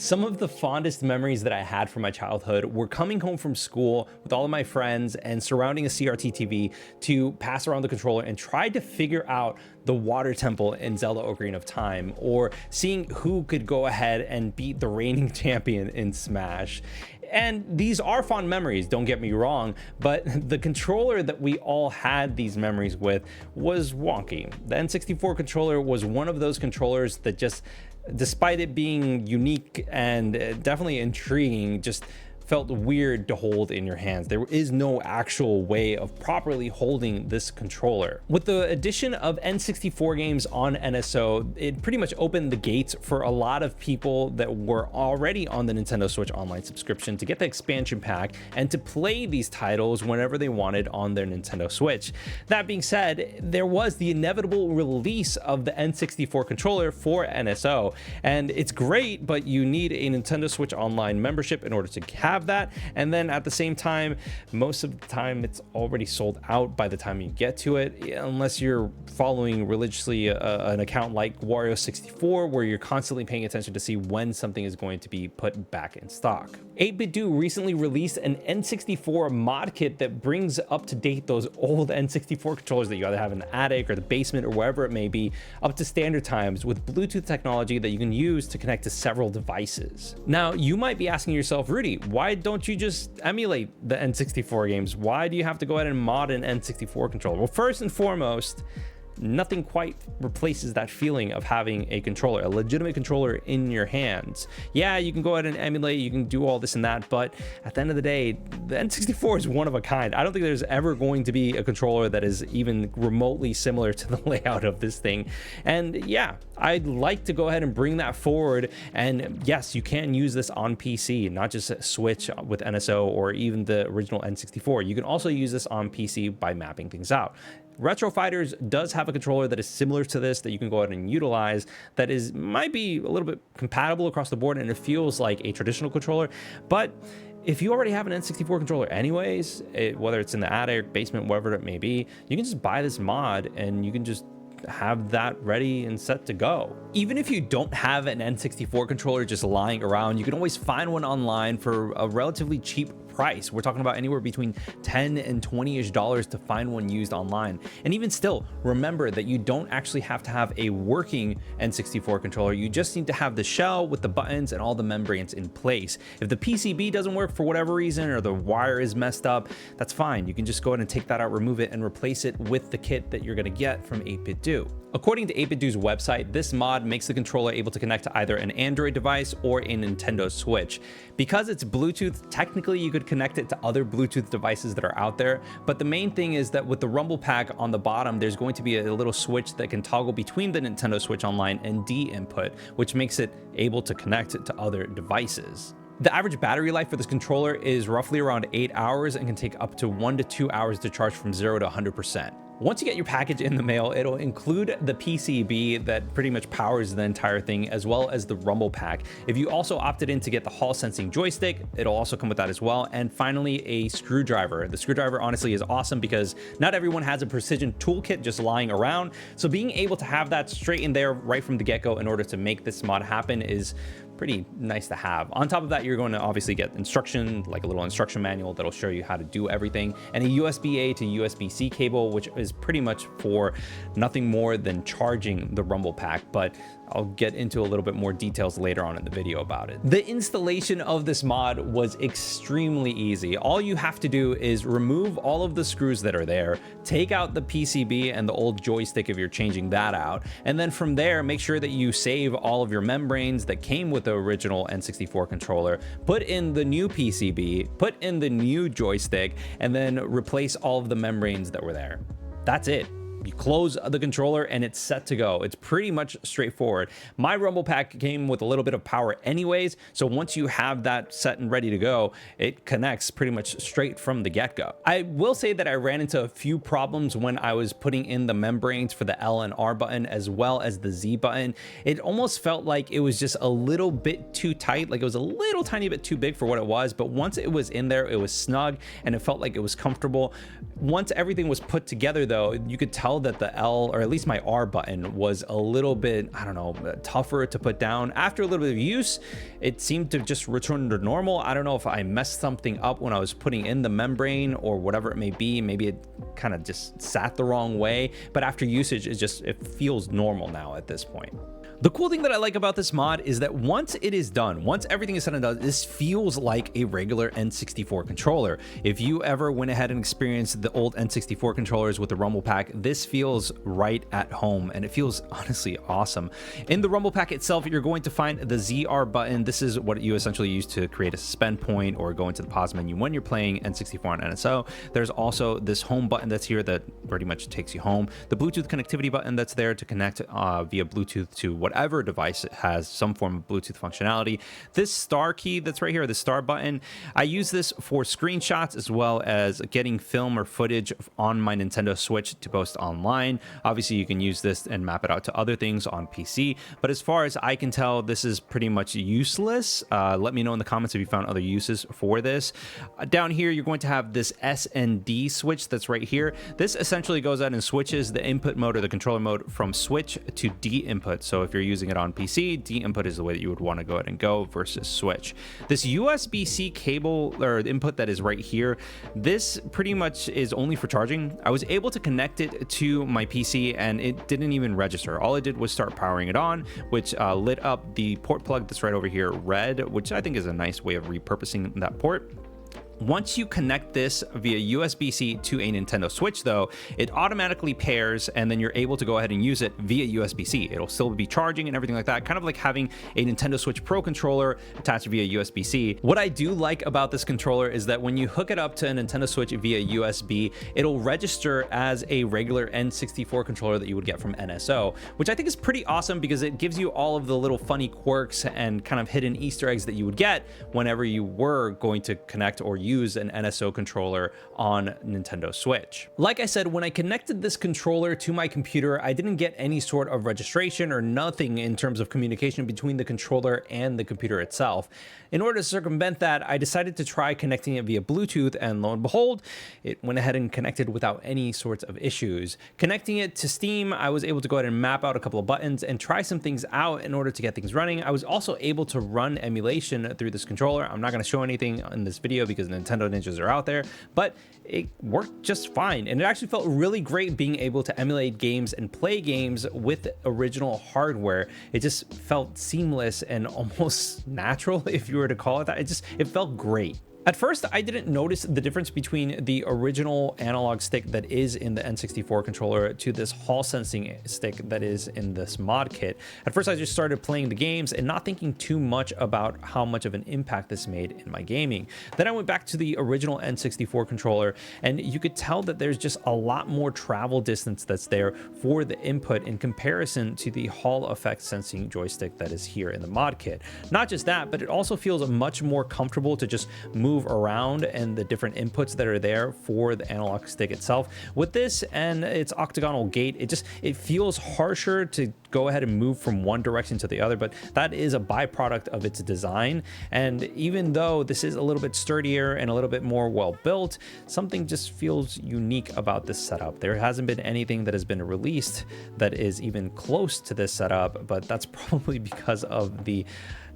Some of the fondest memories that I had from my childhood were coming home from school with all of my friends and surrounding a CRT TV to pass around the controller and try to figure out the water temple in Zelda Ocarina of Time, or seeing who could go ahead and beat the reigning champion in Smash. And these are fond memories, don't get me wrong, but the controller that we all had these memories with was wonky. The N64 controller was one of those controllers that just, despite it being unique and definitely intriguing, just felt weird to hold in your hands. There is no actual way of properly holding this controller. With the addition of N64 games on NSO, it pretty much opened the gates for a lot of people that were already on the Nintendo Switch Online subscription to get the expansion pack and to play these titles whenever they wanted on their Nintendo Switch. That being said, there was the inevitable release of the N64 controller for NSO, and it's great, but you need a Nintendo Switch Online membership in order to have that. And then at the same time, most of the time it's already sold out by the time you get to it, unless you're following religiously an account like Wario64, where you're constantly paying attention to see when something is going to be put back in stock. 8BitDo recently released an N64 mod kit that brings up to date those old N64 controllers that you either have in the attic or the basement or wherever it may be, up to standard times with Bluetooth technology that you can use to connect to several devices. Now, you might be asking yourself, Rudy, why don't you just emulate the N64 games? Why do you have to go ahead and mod an N64 controller? Well, first and foremost, nothing quite replaces that feeling of having a controller, a legitimate controller in your hands. Yeah, you can go ahead and emulate, you can do all this and that, but at the end of the day, the N64 is one of a kind. I don't think there's ever going to be a controller that is even remotely similar to the layout of this thing. And yeah, I'd like to go ahead and bring that forward. And yes, you can use this on PC, not just Switch with NSO or even the original N64. You can also use this on PC by mapping things out. Retro Fighters does have a controller that is similar to this that you can go ahead and utilize, that might be a little bit compatible across the board, and it feels like a traditional controller. But if you already have an N64 controller anyways, whether it's in the attic, basement, wherever it may be, you can just buy this mod and you can just have that ready and set to go. Even if you don't have an N64 controller just lying around, you can always find one online for a relatively cheap price. We're talking about anywhere between $10 and $20-ish to find one used online. And even still, remember that you don't actually have to have a working N64 controller. You just need to have the shell with the buttons and all the membranes in place. If the PCB doesn't work for whatever reason, or the wire is messed up, that's fine. You can just go ahead and take that out, remove it, and replace it with the kit that you're gonna get from 8BitDo. According to 8BitDo's website, this mod makes the controller able to connect to either an Android device or a Nintendo Switch. Because it's Bluetooth, technically you could connect it to other Bluetooth devices that are out there, but the main thing is that with the Rumble Pack on the bottom, there's going to be a little switch that can toggle between the Nintendo Switch Online and D input, which makes it able to connect to other devices. The average battery life for this controller is roughly around 8 hours and can take up to 1 to 2 hours to charge from 0 to 100%. Once you get your package in the mail, it'll include the PCB that pretty much powers the entire thing, as well as the Rumble Pack. If you also opted in to get the Hall sensing joystick, it'll also come with that as well. And finally, a screwdriver. The screwdriver honestly is awesome because not everyone has a precision toolkit just lying around. So being able to have that straight in there right from the get-go in order to make this mod happen is pretty nice to have. On top of that, you're going to obviously get instruction, like a little instruction manual that'll show you how to do everything, and a USB-A to USB-C cable, which is pretty much for nothing more than charging the Rumble Pack, but I'll get into a little bit more details later on in the video about it. The installation of this mod was extremely easy. All you have to do is remove all of the screws that are there, take out the PCB and the old joystick if you're changing that out, and then from there, make sure that you save all of your membranes that came with the original N64 controller, put in the new PCB, put in the new joystick, and then replace all of the membranes that were there. That's it. You close the controller and it's set to go. It's pretty much straightforward. My Rumble Pack came with a little bit of power anyways, so once you have that set and ready to go, it connects pretty much straight from the get-go. I will say that I ran into a few problems when I was putting in the membranes for the L and R button as well as the Z button. It almost felt like it was just a little bit too tight, like it was a little tiny bit too big for what it was, but once it was in there, it was snug and it felt like it was comfortable. Once everything was put together though, you could tell tell that the L, or at least my R button, was a little bit, I don't know, tougher to put down. After a little bit of use, it seemed to just return to normal. I don't know if I messed something up when I was putting in the membrane or whatever it may be. Maybe it kind of just sat the wrong way, but after usage, it feels normal now at this point. The cool thing that I like about this mod is that once it is done, once everything is said and done, this feels like a regular N64 controller. If you ever went ahead and experienced the old N64 controllers with the Rumble Pack, this feels right at home, and it feels honestly awesome. In the Rumble Pack itself, you're going to find the ZR button. This is what you essentially use to create a suspend point or go into the pause menu when you're playing N64 on NSO. There's also this home button that's here that pretty much takes you home. The Bluetooth connectivity button that's there to connect via Bluetooth to whatever device has some form of Bluetooth functionality. This star key that's right here, the star button, I use this for screenshots as well as getting film or footage on my Nintendo Switch to post online. Obviously, you can use this and map it out to other things on PC, but as far as I can tell, this is pretty much useless. Let me know in the comments if you found other uses for this. Down here, you're going to have this SND switch that's right here. This essentially goes out and switches the input mode or the controller mode from switch to D input. So if you're using it on PC, D input is the way that you would want to go ahead and go versus switch. This USB-C cable or input that is right here, this pretty much is only for charging. I was able to connect it to my PC and it didn't even register. All it did was start powering it on, which lit up the port plug that's right over here red, which I think is a nice way of repurposing that port. Once you connect this via USB-C to a Nintendo Switch, though, it automatically pairs and then you're able to go ahead and use it via USB-C. It'll still be charging and everything like that, kind of like having a Nintendo Switch Pro controller attached via USB-C. What I do like about this controller is that when you hook it up to a Nintendo Switch via USB, it'll register as a regular N64 controller that you would get from NSO, which I think is pretty awesome because it gives you all of the little funny quirks and kind of hidden Easter eggs that you would get whenever you were going to connect or use an NSO controller on Nintendo Switch. Like I said, when I connected this controller to my computer, I didn't get any sort of registration or nothing in terms of communication between the controller and the computer itself. In order to circumvent that, I decided to try connecting it via Bluetooth, and lo and behold, it went ahead and connected without any sorts of issues. Connecting it to Steam, I was able to go ahead and map out a couple of buttons and try some things out in order to get things running. I was also able to run emulation through this controller. I'm not going to show anything in this video because Nintendo ninjas are out there, but it worked just fine. And it actually felt really great being able to emulate games and play games with original hardware. It just felt seamless and almost natural, if you were to call it that. It felt great. At first, I didn't notice the difference between the original analog stick that is in the N64 controller to this Hall sensing stick that is in this mod kit. At first, I just started playing the games and not thinking too much about how much of an impact this made in my gaming. Then I went back to the original N64 controller, and you could tell that there's just a lot more travel distance that's there for the input in comparison to the Hall effect sensing joystick that is here in the mod kit. Not just that, but it also feels much more comfortable to just move around and the different inputs that are there for the analog stick itself. With this and its octagonal gate, it feels harsher to go ahead and move from one direction to the other, but that is a byproduct of its design. And even though this is a little bit sturdier and a little bit more well built, something just feels unique about this setup. There hasn't been anything that has been released that is even close to this setup, but that's probably because of the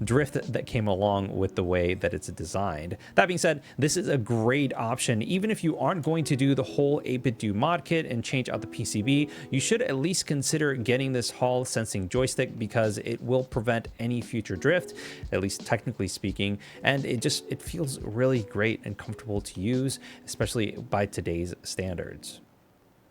drift that came along with the way that it's designed. That being said, this is a great option. Even if you aren't going to do the whole 8-bit do mod kit and change out the PCB, you should at least consider getting this Hall sensing joystick because it will prevent any future drift, at least technically speaking, and it feels really great and comfortable to use, especially by today's standards.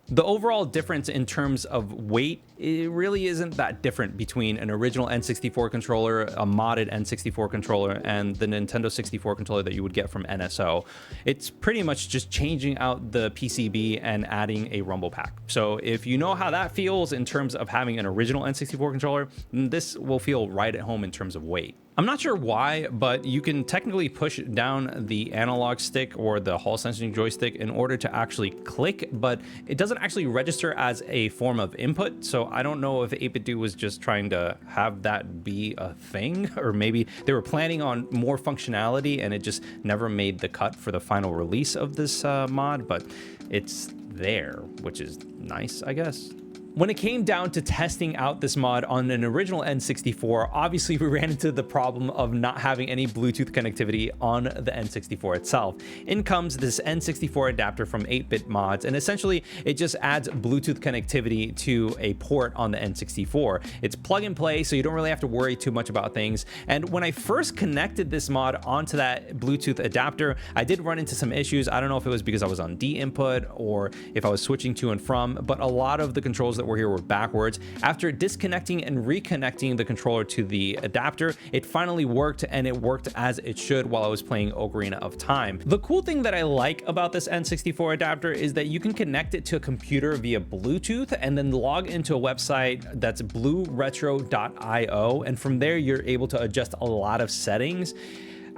The overall difference in terms of weight, it really isn't that different between an original N64 controller, a modded N64 controller, and the Nintendo 64 controller that you would get from NSO. It's pretty much just changing out the PCB and adding a rumble pack. So if you know how that feels in terms of having an original N64 controller, this will feel right at home in terms of weight. I'm not sure why, but you can technically push down the analog stick or the Hall sensing joystick in order to actually click, but it doesn't actually register as a form of input. So I don't know if 8BitDo was just trying to have that be a thing, or maybe they were planning on more functionality and it just never made the cut for the final release of this mod, but it's there, which is nice, I guess. When it came down to testing out this mod on an original N64, obviously we ran into the problem of not having any Bluetooth connectivity on the N64 itself. In comes this N64 adapter from 8-Bit Mods, and essentially it just adds Bluetooth connectivity to a port on the N64. It's plug and play, so you don't really have to worry too much about things. And when I first connected this mod onto that Bluetooth adapter, I did run into some issues. I don't know if it was because I was on D input or if I was switching to and from, but a lot of the controls that were here were backwards. After disconnecting and reconnecting the controller to the adapter, it finally worked, and it worked as it should while I was playing Ocarina of Time. The cool thing that I like about this N64 adapter is that you can connect it to a computer via Bluetooth and then log into a website that's blueretro.io, and from there you're able to adjust a lot of settings.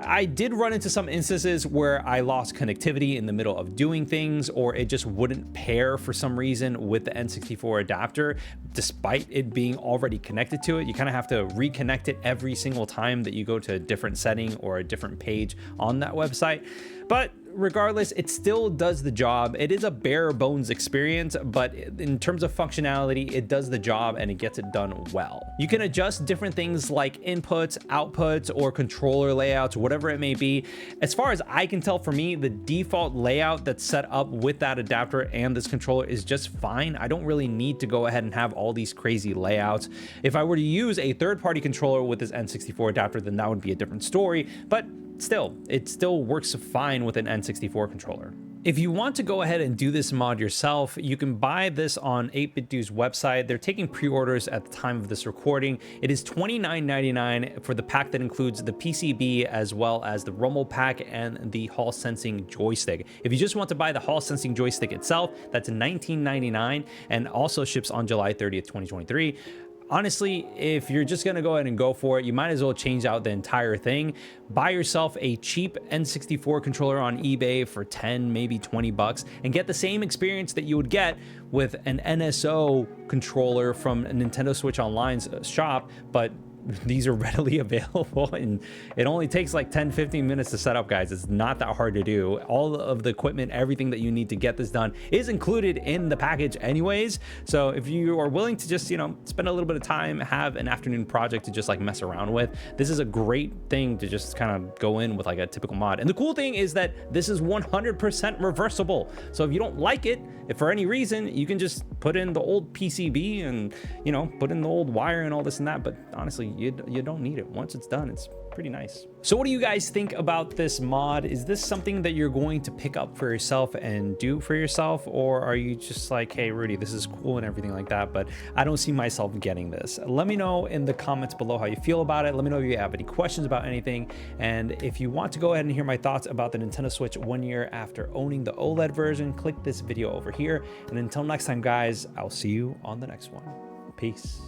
I did run into some instances where I lost connectivity in the middle of doing things, or it just wouldn't pair for some reason with the N64 adapter, despite it being already connected to it. You kind of have to reconnect it every single time that you go to a different setting or a different page on that website. But regardless, it still does the job. It is a bare bones experience, but in terms of functionality, it does the job and it gets it done well. You can adjust different things like inputs, outputs, or controller layouts, whatever it may be. As far as I can tell, for me, the default layout that's set up with that adapter and this controller is just fine. I don't really need to go ahead and have all these crazy layouts. If I were to use a third-party controller with this N64 adapter, then that would be a different story, but still, it still works fine with an N64 controller. If you want to go ahead and do this mod yourself, you can buy this on 8BitDo's website. They're taking pre-orders at the time of this recording. It is $29.99 for the pack that includes the PCB as well as the Rumble pack and the Hall Sensing joystick. If you just want to buy the Hall Sensing joystick itself, that's $19.99 and also ships on July 30th, 2023. Honestly, if you're just gonna go ahead and go for it, you might as well change out the entire thing. Buy yourself a cheap N64 controller on eBay for 10, maybe 20 bucks, and get the same experience that you would get with an NSO controller from Nintendo Switch Online's shop, but these are readily available and it only takes like 10-15 minutes to set up, guys. It's not that hard to do. All of the equipment, everything that you need to get this done is included in the package anyways. So if you are willing to just, you know, spend a little bit of time, have an afternoon project to just like mess around with, this is a great thing to just kind of go in with like a typical mod. And the cool thing is that this is 100% reversible. So if you don't like it, if for any reason, you can just put in the old PCB and, you know, put in the old wire and all this and that. But honestly, you don't need it. Once it's done, it's pretty nice. So what do you guys think about this mod? Is this something that you're going to pick up for yourself and do for yourself? Or are you just like, hey, Rudy, this is cool and everything like that, but I don't see myself getting this? Let me know in the comments below how you feel about it. Let me know if you have any questions about anything. And if you want to go ahead and hear my thoughts about the Nintendo Switch 1 year after owning the OLED version, click this video over here. And until next time, guys, I'll see you on the next one. Peace.